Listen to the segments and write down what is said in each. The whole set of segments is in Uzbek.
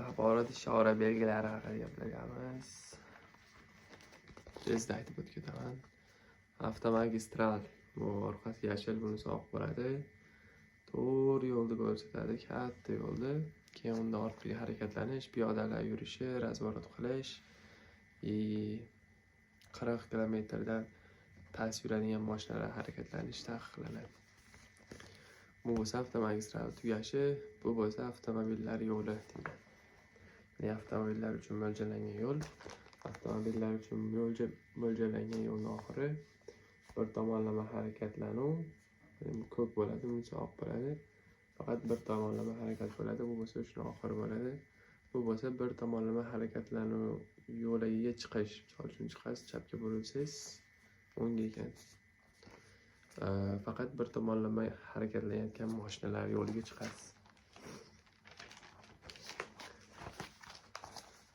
axborot ishora belgilari haqida gapiramiz. Tezda aytib o'tib ketaman. Avtomagistral bu orqasi yashil, bunisi oq bo'ladi. To'g'ri yo'lni ko'rsatadi, katta yo'lni. Keyin unda orqaga harakatlanish, piyodalar yurishi, razvorot qilish, 40 kilometrdan past yuradigan mashinalar harakatlanishi taqiqlanadi. Bu bo'lsa avtomagistral tugashi, bu bo'lsa avtomobillar yo'li deyiladi. Ya'ni avtomobillar uchun mo'ljallangan yo'l, avtomobillar uchun mo'ljallangan yo'lning oxiri bir tomonlama harakatlanuv, ko'p bo'ladi, bunisi oq bo'ladi. Faqat bir tomonlama harakat bo'ladi, bu bo'lsa shuni oxiri bo'ladi. Bu bo'lsa bir tomonlama harakatlanuv yo'liga chiqish. Misol uchun chiqasiz, chapga burilsangiz, o'ngga ekan. Faqat bir tomonlama harakatlanayotgan mashinalar yo'liga chiqasiz.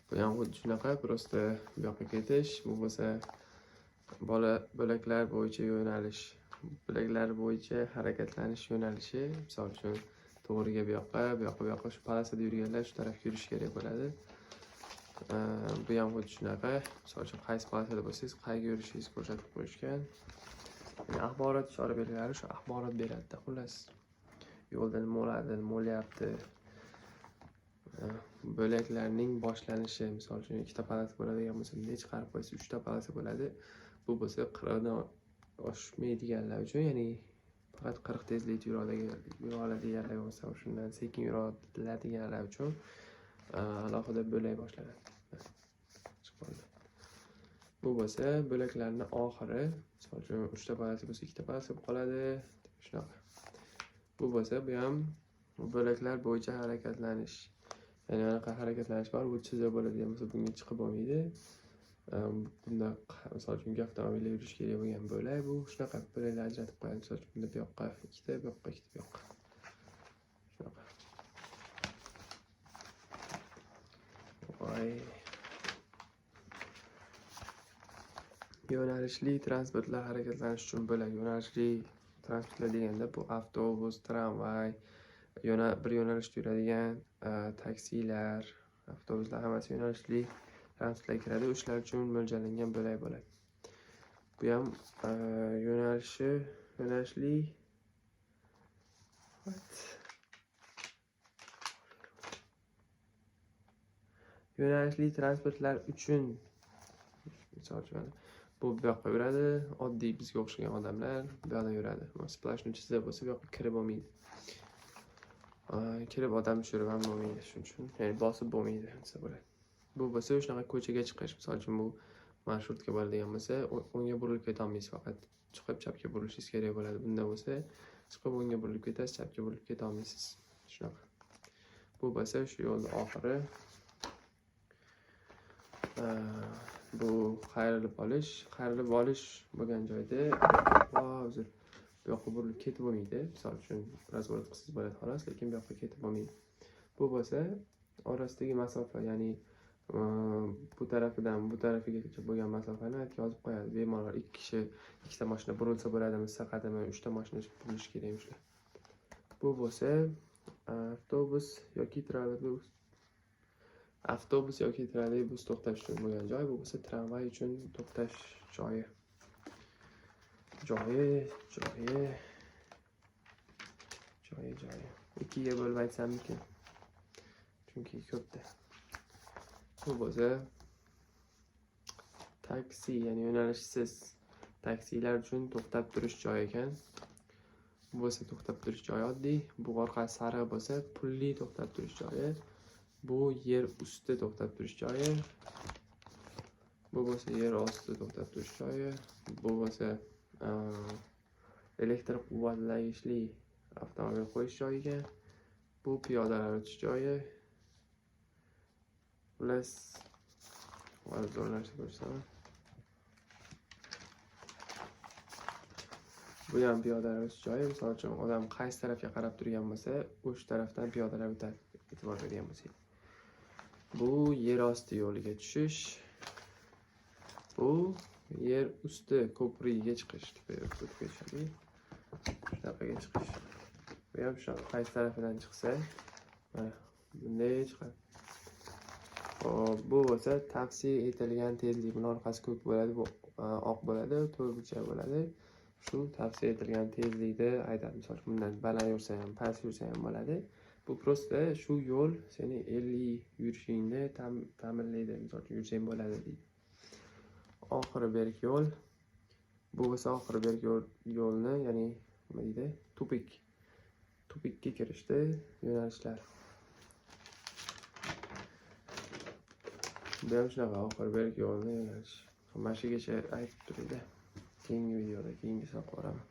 Bu ham xuddi shunaqa, prosta bu yoqqa ketish, bu bo'lsa bo'laklar bo'yicha yo'nalish. Bo'laklar bo'yicha harakatlanish yo'nalishi, misol uchun to'g'riga bu yoqqa shu polosada yurganlar shu tarafga yurish kerak bo'ladi. Bu ham xuddi shunaqa, misol uchun qaysi polosada bo'lsangiz, qayerga yurishingizni ko'rsatib qo'yishgan. Yani axborot ishora belgilari shu axborot beradi. Xullas, yo'lda nima bo'ladi, nima bo'lyapti. Bo'laklarning boshlanishi, misol uchun ikkita polosa bo'ladigan bo'lsa, bunday chiqarib qo'ysa 3 ta polosa bo'ladi. Bu bo'lsa 40 dan oshmaydiganlar uchun, ya'ni faqat 40 tezlikda yura oladiganlar bo'lsa, shundan sekin yura oladiganlar uchun alohida bo'lak boshlanadi. Bu bo'lsa bo'laklarning oxiri, misol uchun 3 ta polosa bo'lsa 2 ta polosa bo'lib qoladi. Shunaqa. Bu bo'lsa bu ham bo'laklar bo'yicha harakatlanish. Ya'ni anaqa harakatlanish bor, bu chiziq bo'ladigan bo'lsa bunga chiqib bo'lmaydi. Bunda misol uchun avtomobilda yurish kerak bo'lgan bo'lak, bu shunaqa bo'laklar ajratib qo'yadi. Misol uchun bunda bu yoqqa 2 ta, bu yoqqa 2 ta, bu yoqqa. Shunaqa. Voy. Yo'nalishli transportlar harakatlanish uchun bo'lak. Yo'nalishli transportlar deganda bu avtobus, tramvay, bir yo'nalishda yuradigan taksilar, avtobuslar hammasi yo'nalishli transportlarga kiradi. O'shalar uchun mo'ljallangan bo'lak bo'ladi. Bu ham yo'nalishli transportlar uchun, misol uchun bu yoqqa yuradi, oddiy bizga o'xshagan odamlar bu yoqda yuradi. Splashni chiziq bo'lsa, bu yoqqa kirib bo'lmaydi. Kirib odam tushirib ham bo'lmaydi, shuning uchun, ya'ni bosib bo'lmaydi desa bo'ladi. Bu bo'lsa shunaqa ko'chaga chiqish, misol uchun bu marshrutga boradigan bo'lsa, o'ngga burilib keta olmaysiz, faqat chiqib chapga burilishingiz kerak bo'ladi. Bunda bo'lsa, chiqib o'ngga burilib ketasiz, chapga burilib keta olmaysiz. Shunaqa. Bu bo'lsa shu yo'lning oxiri. Bu qayrilib olish bo'lgan joyda hozir bu yoqqa burilib ketib bo'lmaydi. Misol uchun razvorot qilsangiz bo'ladi xolos, lekin bu yoqqa ketib bo'lmaydi. Bu bo'lsa orasidagi masofa, ya'ni bu tarafidan bu tarafigacha bo'lgan masofani yozib qo'yadi. Bemalol 2 kishi, 2 ta mashina burilsa bo'ladimi, saqadimi, 3 ta mashina burilishi kerakmi? Bu bo'lsa avtobus yoki trolleybus. Avtobus yoki trolleybus to'xtash uchun bo'lgan joy, bu bo'lsa tramvay uchun to'xtash joyi. Joyi. 2ga bo'lib aytsammikin? Chunki ko'pda. Bu bo'lsa taksi, ya'ni yo'nalishsiz taksilar uchun to'xtab turish joyi ekan. Bu bo'lsa to'xtab turish joyi oddiy, bu orqasi sariq bo'lsa pulli to'xtab turish joyi. Bu yer usti to'xtab turish joyi. Bu bo'lsa yer osti to'xtab turish joyi. Bu bo'lsa elektr quvvatlagichli avtomobil qo'yish joyiga. Bu piyodalar o'tish joyi. Xullas, zo'r narsa ko'rsataman. Bu ham piyodalar o'tish joyi. Misol uchun odam qaysi tarafga qarab turgan bo'lsa, o'sha tarafdan piyodalar o'tadi. E'tibor bergan bo'lsangiz. Bu yer osti yo'liga tushish. Bu yer usti ko'prigiga chiqish. Shunaqaga chiqish. Bu ham shu qaysi tarafidan chiqsa, mana bunday chiqadi. Hop, bu bo'lsa tavsiya etilgan tezlik. Buni orqasi ko'k bo'ladi, bu oq bo'ladi, to'rtburchak bo'ladi. Shu tavsiya etilgan tezlikni aytadi. Misol uchun bundan baland yursa ham, past yursa ham bo'ladi. Bu prosta shu yo'l seni 50 yurishingni ta'minlaydi. Misol uchun yursang bo'ladi deydi. Oxiri berk yo'l. Bu bo'lsa oxiri berk yo'lni, ya'ni nima deydi? Tupikka kirishdi yo'nalishlar. Bu ham shunaqa oxiri berk yo'lni yo'nalish. Mana shugacha aytib turadi. Keyingi videoda keyingisiga qo'raman.